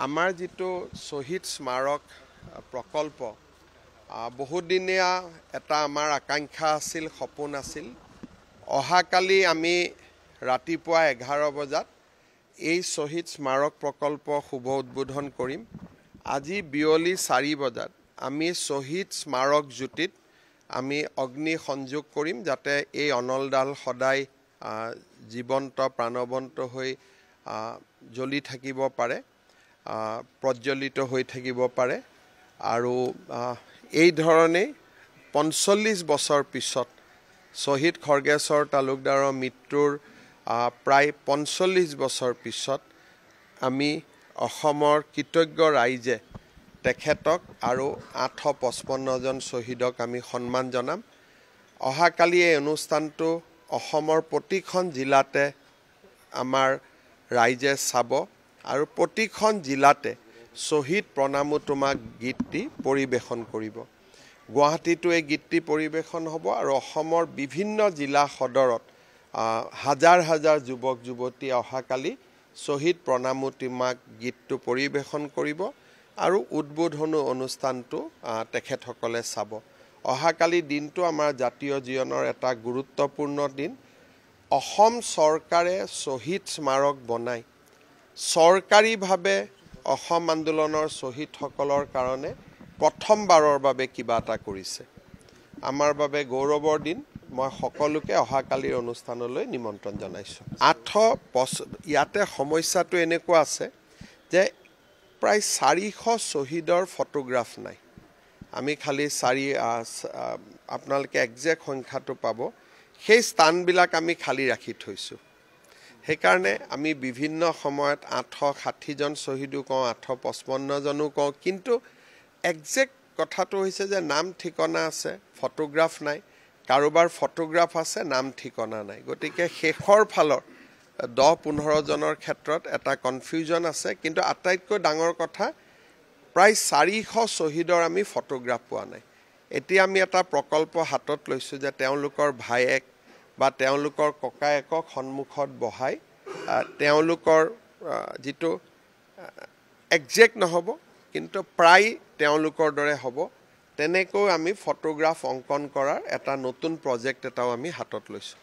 আমাৰ যেটো শহীদ স্মাৰক প্ৰকল্প বহুদিনীয়া এটা আমাৰ আকাংক্ষা আছিল সপোন আছিল অহাকালি আমি ৰাতিপুৱা 11 বজাত এই শহীদ স্মাৰক প্ৰকল্প শুভ উদ্বোধন কৰিম আজি বিয়লি 4 বজাত আমি শহীদ স্মাৰক জ্যোতিত আমি অগ্নি সংযোগ কৰিম যাতে এই অনলডাল সদায় জীৱন্ত প্ৰাণৱন্ত হৈ জ্বলি থাকিব পাৰে প্ৰজ্বলিত হৈ থাকিব পাৰে আৰু এই ধৰণে 45 বছৰ পিছত শহীদ খৰ্গেশ্বৰ তালুকদাৰৰ মৃত্যুৰ প্ৰায় 45 বছৰ পিছত আমি অসমৰ কৃতজ্ঞ ৰাইজে তেখেতক আৰু 855 জন শহীদক আমি সন্মান জনাম অহাকালি এই অনুষ্ঠানটো অসমৰ প্ৰতিখন জিলাতে আমাৰ ৰাইজে চাব আৰু প্ৰতিখন জিলাতে শহীদ প্ৰণামো তোমাক গীতটি পৰিবেশন কৰিব গুৱাহাটীতো এই গীতটি পৰিবেশন হ'ব আৰু অসমৰ বিভিন্ন জিলা সদৰত হাজাৰ হাজাৰ যুৱক যুৱতী অহাকালি শহীদ প্ৰণামো তোমাক গীতটো পৰিবেশন কৰিব আৰু উদ্বোধনী অনুষ্ঠানটো তেখেতসকলে চাব অহাকালি দিনটো আমাৰ জাতীয় জীৱনৰ এটা গুৰুত্বপূৰ্ণ দিন অসম চৰকাৰে শহীদ স্মাৰক বনাই চৰকাৰীভাৱে অসম আন্দোলনৰ শহীদসকলৰ কাৰণে প্ৰথমবাৰৰ বাবে কিবা এটা কৰিছে আমাৰ বাবে গৌৰৱৰ দিন মই সকলোকে অহাকালিৰ অনুষ্ঠানলৈ নিমন্ত্ৰণ জনাইছো 8 ইয়াতে সমস্যাটো এনেকুৱা আছে যে প্ৰায় 400 শহীদৰ ফটোগ্ৰাফ নাই আমি খালি আপোনালোকে একজেক্ট সংখ্যাটো পাব সেই স্থানবিলাক আমি খালি ৰাখি থৈছো সেইকাৰণে আমি বিভিন্ন সময়ত 860 জন শহীদো কওঁ 855 জনো কওঁ কিন্তু একজেক্ট কথাটো হৈছে যে নাম ঠিকনা আছে ফটোগ্ৰাফ নাই কাৰোবাৰ ফটোগ্ৰাফ আছে নাম ঠিকনা নাই গতিকে শেষৰ ফালৰ 10-15 জনৰ ক্ষেত্ৰত এটা কনফিউজন আছে কিন্তু আটাইতকৈ ডাঙৰ কথা প্ৰায় 400 শহীদৰ আমি ফটোগ্ৰাফ পোৱা নাই এতিয়া আমি এটা প্ৰকল্প হাতত লৈছো যে তেওঁলোকৰ ভাইয়েক বা তেওঁলোকৰ ককায়েকক সন্মুখত বহাই তেওঁলোকৰ যেটো একজেক্ট নহব কিন্তু প্ৰায় তেওঁলোকৰ দৰে হ'ব তেনেকৈ আমি ফটোগ্ৰাফ অংকন কৰাৰ এটা নতুন প্ৰজেক্ট এটাও আমি হাতত লৈছো